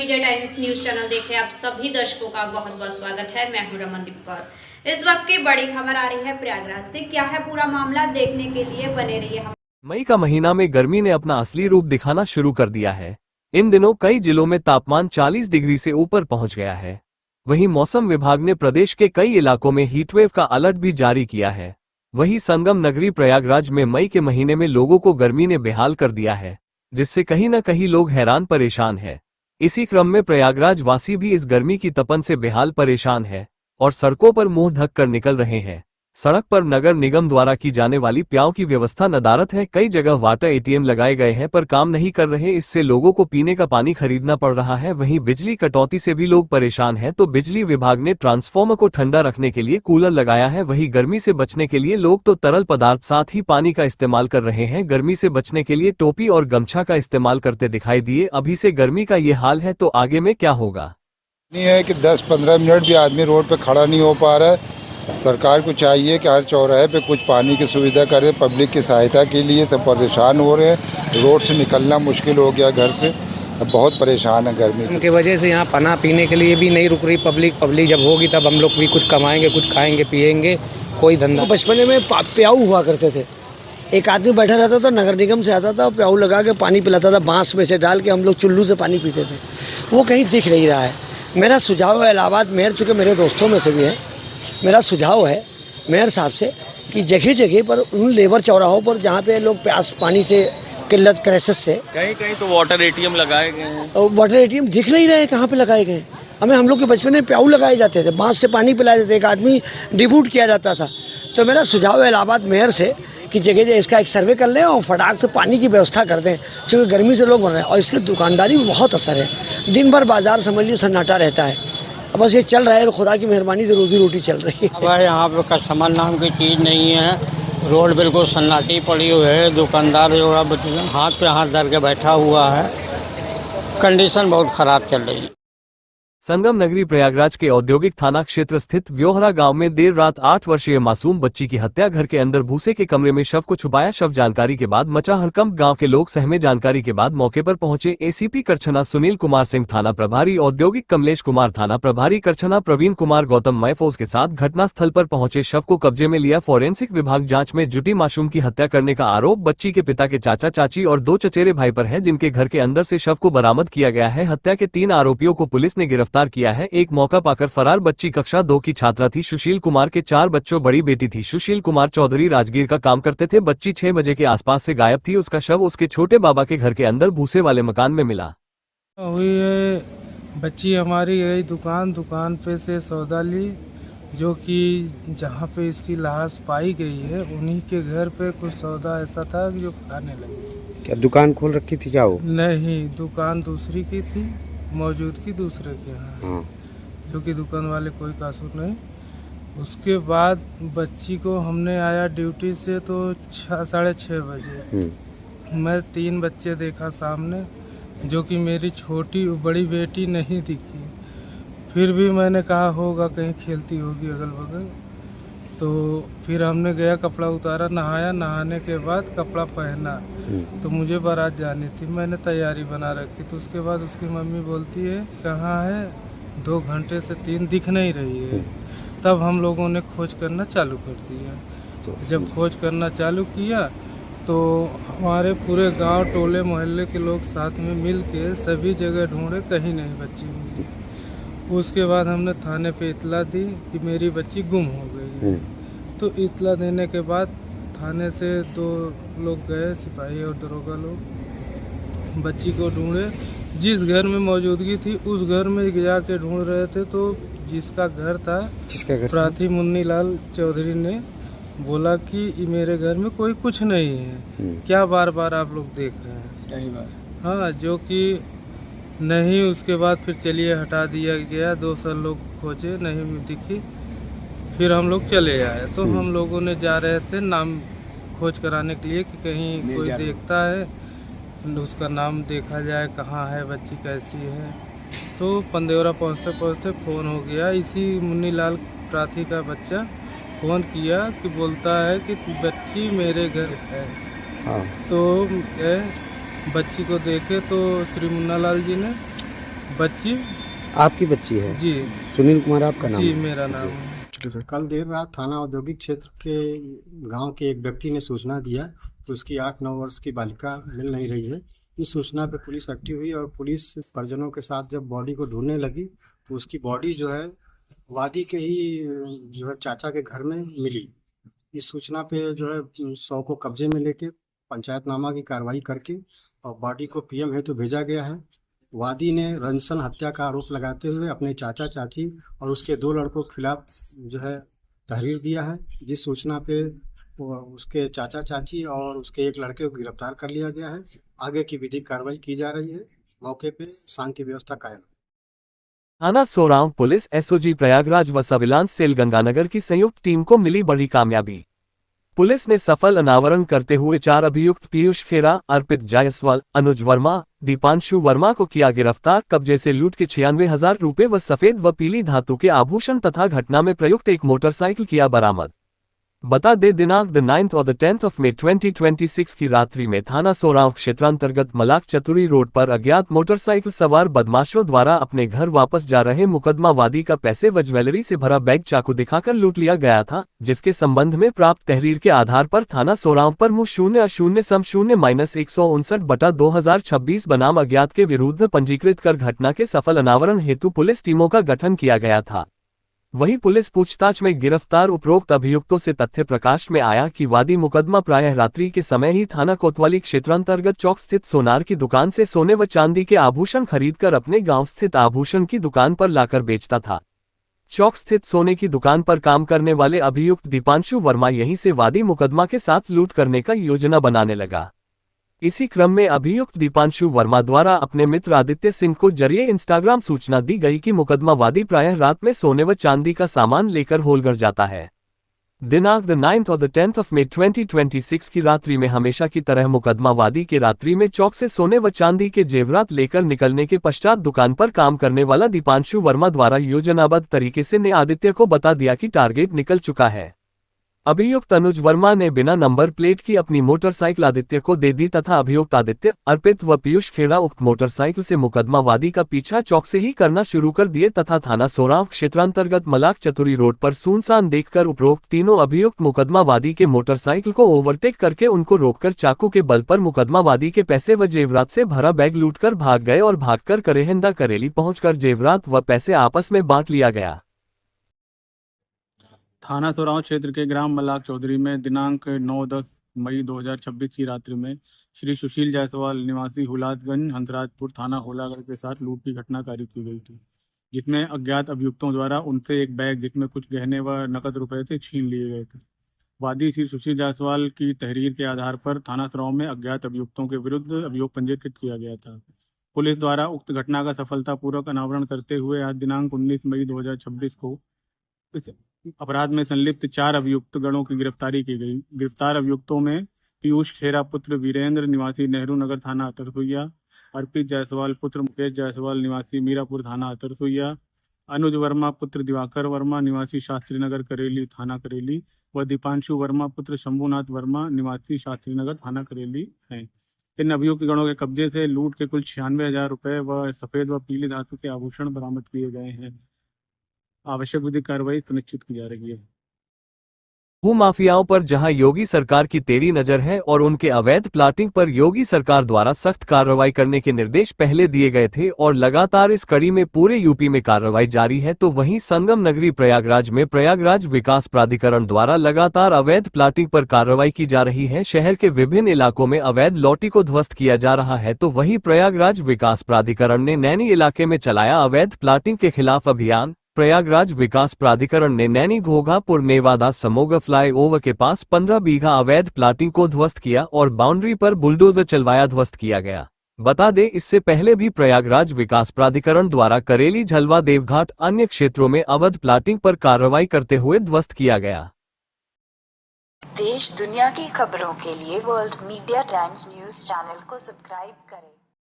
Media times news channel देखे आप सभी दर्शकों का बहुत बहुत स्वागत है। मैं हूं रमनदीप कौर। इस वक्त की बड़ी खबर आ रही है प्रयागराज से। क्या है पूरा मामला, देखने के लिए बने रहिए। मई का महीना में गर्मी ने अपना असली रूप दिखाना शुरू कर दिया है। इन दिनों कई जिलों में तापमान 40 डिग्री से ऊपर पहुंच गया है। वहीं मौसम विभाग ने प्रदेश के कई इलाकों में हीटवेव का अलर्ट भी जारी किया है। वहीं संगम नगरी प्रयागराज में मई के महीने में लोगों को गर्मी ने बेहाल कर दिया है, जिससे कहीं न कहीं लोग हैरान परेशान हैं। इसी क्रम में प्रयागराज वासी भी इस गर्मी की तपन से बेहाल परेशान है और सड़कों पर मुंह ढक कर निकल रहे हैं। सड़क पर नगर निगम द्वारा की जाने वाली प्याऊ की व्यवस्था नदारद है। कई जगह वाटर एटीएम लगाए गए हैं पर काम नहीं कर रहे, इससे लोगों को पीने का पानी खरीदना पड़ रहा है। वहीं बिजली कटौती से भी लोग परेशान हैं, तो बिजली विभाग ने ट्रांसफार्मर को ठंडा रखने के लिए कूलर लगाया है। वहीं गर्मी से बचने के लिए लोग तो तरल पदार्थ साथ ही पानी का इस्तेमाल कर रहे हैं। गर्मी से बचने के लिए टोपी और गमछा का इस्तेमाल करते दिखाई दिए। अभी से गर्मी का ये हाल है तो आगे में क्या होगा? नहीं है कि 10-15 मिनट भी आदमी रोड पे खड़ा नहीं हो पा रहा है। सरकार को चाहिए कि हर चौराहे पे कुछ पानी की सुविधा करे। पब्लिक की सहायता के लिए सब परेशान हो रहे हैं। रोड से निकलना मुश्किल हो गया, घर से बहुत परेशान है गर्मी की वजह से। यहाँ पाना पीने के लिए भी नहीं रुक रही पब्लिक जब होगी तब हम लोग भी कुछ कमाएंगे, कुछ खाएंगे पिएंगे, कोई धंधा। बचपन में प्याऊ हुआ करते थे, एक आदमी बैठा रहता था, नगर निगम से आता था, प्याऊ लगा के पानी पिलाता था, बांस में से डाल के हम लोग चुल्लू से पानी पीते थे। वो कहीं दिख नहीं रहा है। मेरा सुझाव है इलाहाबाद मेयर, चूँकि मेरे दोस्तों में से भी है, मेरा सुझाव है मेयर साहब से कि जगह जगह पर उन लेबर चौराहों पर जहाँ पे लोग प्यास पानी से किल्लत क्राइसिस से, कहीं कहीं तो वाटर एटीएम लगाए गए हैं। वाटर एटीएम दिख नहीं रहे कहाँ पे लगाए गए। हम लोग के बचपन में प्याऊ लगाए जाते थे, बांस से पानी पिलाए जाते थे, एक आदमी डिबूट किया जाता था। तो मेरा सुझाव है इलाहाबाद मेयर से कि जगह जगह इसका एक सर्वे कर लें और फटाक से पानी की व्यवस्था कर दें, क्योंकि गर्मी से लोग मर रहे हैं और इसकी दुकानदारी में बहुत असर है। दिन भर बाजार समझ लीजिए सन्नाटा रहता है। अब बस ये चल रहा है और खुदा की मेहरबानी से रोजी रोटी चल रही है। अब यहाँ पे कस्टमर नाम की चीज़ नहीं है। रोड बिल्कुल सन्नाटी पड़ी हुई है। दुकानदार जो है हाथ पे हाथ धर के बैठा हुआ है। कंडीशन बहुत ख़राब चल रही है। संगम नगरी प्रयागराज के औद्योगिक थाना क्षेत्र स्थित व्योहरा गांव में देर रात 8 वर्षीय मासूम बच्ची की हत्या। घर के अंदर भूसे के कमरे में शव को छुपाया। शव जानकारी के बाद मचा हड़कंप। गांव के लोग सहमे। जानकारी के बाद मौके पर पहुंचे एसीपी करछना सुनील कुमार सिंह, थाना प्रभारी औद्योगिक कमलेश कुमार, थाना प्रभारी करछना प्रवीण कुमार गौतम मैफोज के साथ घटनास्थल पर पहुंचे। शव को कब्जे में लिया। फोरेंसिक विभाग जाँच में जुटी। मासूम की हत्या करने का आरोप बच्ची के पिता के चाचा चाची और 2 चचेरे भाई पर है, जिनके घर के अंदर से शव को बरामद किया गया है। हत्या के 3 आरोपियों को पुलिस ने गिरफ्तार किया है। एक मौका पाकर फरार। बच्ची कक्षा 2 की छात्रा थी। सुशील कुमार के 4 बच्चों, बड़ी बेटी थी। सुशील कुमार चौधरी राजगीर का काम करते थे। बच्ची 6 बजे के आसपास से गायब थी। उसका शव उसके छोटे बाबा के घर के अंदर भूसे वाले मकान में मिला। हुई है बच्ची हमारी गई दुकान पे से सौदा ली, जो कि जहाँ पे इसकी लाश पाई गई है उन्हीं के घर पे कुछ सौदा ऐसा था जो खाने लगी। क्या दुकान खोल रखी थी क्या वो? नहीं, दुकान दूसरी की थी, मौजूदगी दूसरे के यहाँ, जो कि दुकान वाले कोई कासूर नहीं। उसके बाद बच्ची को हमने आया ड्यूटी से तो 6-6:30 बजे। मैं 3 बच्चे देखा सामने, जो कि मेरी बड़ी बेटी नहीं दिखी। फिर भी मैंने कहा होगा कहीं खेलती होगी अगल बगल। तो फिर हमने गया, कपड़ा उतारा, नहाया। नहाने के बाद कपड़ा पहना तो मुझे बारात जानी थी, मैंने तैयारी बना रखी। तो उसके बाद उसकी मम्मी बोलती है कहाँ है, 2 घंटे से 3 दिख नहीं रही है। तब हम लोगों ने खोज करना चालू कर दिया। जब खोज करना चालू किया तो हमारे पूरे गांव, टोले मोहल्ले के लोग साथ में मिल के सभी जगह ढूंढे, कहीं नहीं बच्ची मिली। उसके बाद हमने थाने पे इतला दी कि मेरी बच्ची गुम हो गई। तो इतला देने के बाद थाने से 2 लोग गए, सिपाही और दरोगा लोग, बच्ची को ढूंढे। जिस घर में मौजूदगी थी उस घर में जाके ढूंढ रहे थे, तो जिसका घर था, प्रार्थी मुन्नी लाल चौधरी ने बोला कि मेरे घर में कोई कुछ नहीं है, क्या बार बार आप लोग देख रहे हैं? सही बात। हाँ, जो कि नहीं। उसके बाद फिर चलिए हटा दिया गया। 2 साल लोग खोजे, नहीं दिखी। फिर हम लोग चले आए। तो हम लोगों ने जा रहे थे नाम खोज कराने के लिए कि कहीं कोई देखता है, उसका नाम देखा जाए, कहाँ है बच्ची, कैसी है। तो पंदेवरा पहुँचते पहुँचते फ़ोन हो गया। इसी मुन्नी लाल प्रार्थी का बच्चा फ़ोन किया कि बोलता है कि बच्ची मेरे घर है। तो बच्ची को देखे तो श्री मुन्ना लाल जी ने बच्ची आपकी बच्ची है? जी सुनील कुमार आपका नाम जी है? मेरा नाम है। कल देर रात थाना औद्योगिक क्षेत्र के गांव के एक व्यक्ति ने सूचना दिया कि उसकी 8-9 वर्ष की बालिका मिल नहीं रही है। इस सूचना पर पुलिस एक्टिव हुई और पुलिस परिजनों के साथ जब बॉडी को ढूंढने लगी तो उसकी बॉडी जो है वादी के ही जो है चाचा के घर में मिली। इस सूचना पे जो है 100 को कब्जे में लेके पंचायतनामा की कार्रवाई करके और बॉडी को पीएम हेतु भेजा गया है। वादी ने रंजन हत्या का आरोप लगाते हुए अपने चाचा चाची और उसके 2 लड़कों के खिलाफ जो है तहरीर दिया है, जिस सूचना पे उसके चाचा चाची और उसके एक लड़के को गिरफ्तार कर लिया गया है। आगे की विधिक कार्रवाई की जा रही है। मौके पे शांति व्यवस्था कायम। थाना सोरांव पुलिस एसओजी प्रयागराज व सर्विलांस सेल गंगानगर की संयुक्त टीम को मिली बड़ी कामयाबी। पुलिस ने सफल अनावरण करते हुए 4 अभियुक्त पीयूष खेरा, अर्पित जायसवाल, अनुज वर्मा, दीपांशु वर्मा को किया गिरफ्तार। कब्जे से लूट के 96,000 रुपए व सफेद व पीली धातु के आभूषण तथा घटना में प्रयुक्त एक मोटरसाइकिल किया बरामद। बता दे दिनांक 9 और 10 मई 2026 की रात्रि में थाना सोरांव क्षेत्रांतर्गत मलाक चतुरी रोड पर अज्ञात मोटरसाइकिल सवार बदमाशों द्वारा अपने घर वापस जा रहे मुकदमा वादी का पैसे व ज्वेलरी से भरा बैग चाकू दिखाकर लूट लिया गया था, जिसके संबंध में प्राप्त तहरीर के आधार पर थाना सोरांव पर मु/0/159/2026 बनाम अज्ञात के विरुद्ध पंजीकृत कर घटना के सफल अनावरण हेतु पुलिस टीमों का गठन किया गया था। वहीं पुलिस पूछताछ में गिरफ्तार उपरोक्त अभियुक्तों से तथ्य प्रकाश में आया कि वादी मुकदमा प्रायः रात्रि के समय ही थाना कोतवाली क्षेत्रांतर्गत चौक स्थित सोनार की दुकान से सोने व चांदी के आभूषण खरीदकर अपने गांव स्थित आभूषण की दुकान पर लाकर बेचता था। चौक स्थित सोने की दुकान पर काम करने वाले अभियुक्त दीपांशु वर्मा यहीं से वादी मुकदमा के साथ लूट करने का योजना बनाने लगा। इसी क्रम में अभियुक्त दीपांशु वर्मा द्वारा अपने मित्र आदित्य सिंह को जरिए इंस्टाग्राम सूचना दी गई कि मुकदमा वादी प्रायः रात में सोने व चांदी का सामान लेकर होलगर जाता है। दिनांक 9 और 10 मई 2026 की रात्रि में हमेशा की तरह मुकदमा वादी के रात्रि में चौक से सोने व चांदी के जेवरात लेकर निकलने के पश्चात दुकान पर काम करने वाला दीपांशु वर्मा द्वारा योजनाबद्ध तरीके से ने आदित्य को बता दिया कि टारगेट निकल चुका है। अभियुक्त अनुज वर्मा ने बिना नंबर प्लेट की अपनी मोटरसाइकिल आदित्य को दे दी तथा अभियुक्त आदित्य, अर्पित व पीयूष खेड़ा उक्त मोटरसाइकिल से मुकदमा वादी का पीछा चौक से ही करना शुरू कर दिए तथा थाना सोरांव क्षेत्रांतर्गत मलाक चतुरी रोड पर सुनसान देखकर उपरोक्त तीनों अभियुक्त मुकदमा वादी के मोटरसाइकिल को ओवरटेक करके उनको रोककर चाकू के बल पर मुकदमा वादी के पैसे व जेवरात से भरा बैग लूटकर भाग गए और भागकर करेहंदा करेली पहुंचकर जेवरात व पैसे आपस में बांट लिया गया। थाना सोरांव क्षेत्र के ग्राम मलाक चौधरी में दिनांक 9-10 मई 2026 की रात्रि में श्री सुशील जायसवाल निवासी हुलादगंज हंसराजपुर थाना होलागढ़ के साथ लूट की घटना कारित की गई थी, जिसमें अज्ञात अभियुक्तों द्वारा उनसे एक बैग जिसमें कुछ गहने व नकद रुपए थे छीन लिए गए थे। वादी श्री सुशील जायसवाल की तहरीर के आधार पर थाना सोरांव में अज्ञात अभियुक्तों के विरुद्ध अभियोग पंजीकृत किया गया था। पुलिस द्वारा उक्त घटना का सफलतापूर्वक अनावरण करते हुए आज दिनांक 19 मई 2026 को इस अपराध में संलिप्त 4 अभियुक्त गणों की गिरफ्तारी की गई। गिरफ्तार अभियुक्तों में पीयूष खेरा पुत्र वीरेंद्र निवासी नेहरू नगर थाना अतरसुइया, अर्पित जायसवाल पुत्र मुकेश जायसवाल निवासी मीरापुर थाना अतरसुइया, अनुज वर्मा पुत्र दिवाकर वर्मा निवासी शास्त्री नगर करेली थाना करेली व दीपांशु वर्मा पुत्र शंभुनाथ वर्मा निवासी शास्त्री नगर थाना करेली हैं। इन अभियुक्त गणों के कब्जे से लूट के कुल 96,000 रुपए व सफेद व पीली धातु के आभूषण बरामद किए गए हैं। आवश्यक विधिक कार्रवाई सुनिश्चित की जा रही है। भू माफियाओं पर जहां योगी सरकार की टेढ़ी नजर है और उनके अवैध प्लाटिंग पर योगी सरकार द्वारा सख्त कार्रवाई करने के निर्देश पहले दिए गए थे और लगातार इस कड़ी में पूरे यूपी में कार्रवाई जारी है, तो वहीं संगम नगरी प्रयागराज में प्रयागराज विकास प्राधिकरण द्वारा लगातार अवैध प्लाटिंग पर कार्रवाई की जा रही है। शहर के विभिन्न इलाकों में अवैध लॉटी को ध्वस्त किया जा रहा है, तो वहीं प्रयागराज विकास प्राधिकरण ने नैनी इलाके में चलाया अवैध प्लाटिंग के खिलाफ अभियान। प्रयागराज विकास प्राधिकरण ने नैनी घोघापुर नेवादा समोगा फ्लाईओवर के पास 15 बीघा अवैध प्लाटिंग को ध्वस्त किया और बाउंड्री पर बुलडोजर चलवाया ध्वस्त किया गया। बता दें, इससे पहले भी प्रयागराज विकास प्राधिकरण द्वारा करेली झलवा देवघाट अन्य क्षेत्रों में अवैध प्लाटिंग पर कार्रवाई करते हुए ध्वस्त किया गया। देश दुनिया की खबरों के लिए world media times news channel को सब्सक्राइब करें।